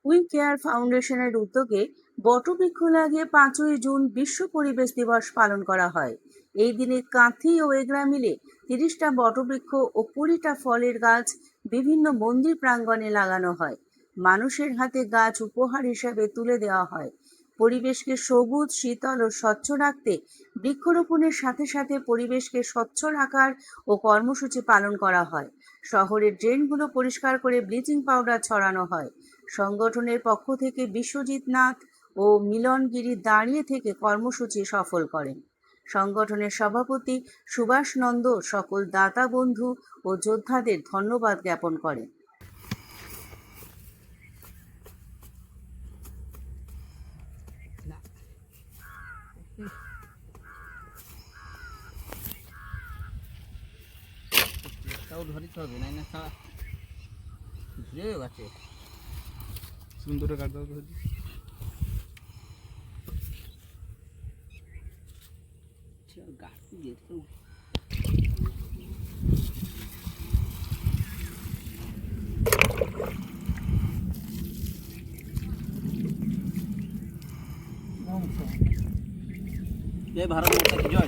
We care ফাউন্ডেশনের উদ্যোগে বটবৃক্ষ লাগিয়ে 5ই জুন বিশ্ব পরিবেশ দিবস পালন করা হয়। এই দিনে কাঁথি ও এগরা মিলে 30টা বটবৃক্ষ ও 20টা ফলের গাছ বিভিন্ন মন্দির প্রাঙ্গণে লাগানো হয়। মানুষের হাতে গাছ উপহার হিসাবে তুলে দেওয়া হয়। পরিবেশকে সবুজ, শীতল ও স্বচ্ছ রাখতে বৃক্ষরোপণের সাথে সাথে পরিবেশকে স্বচ্ছ রাখার ও কর্মসূচি পালন করা হয়। শহরের ড্রেনগুলো পরিষ্কার করে ব্লিচিং পাউডার ছড়ানো হয়। সংগঠনের পক্ষ থেকে বিশ্বজিৎ নাথ ও মিলনগিরি দাঁড়িয়ে থেকে কর্মসূচি সফল করেন। সংগঠনের সভাপতি সুভাষ নন্দ সকল দাতা বন্ধু ও যোদ্ধাদের ধন্যবাদ জ্ঞাপন করেন। ধরিতে হবে না ঘুরে গেছে সুন্দর কাটতে হবে। গাছ যেতে ভারত মাতা কি জয়।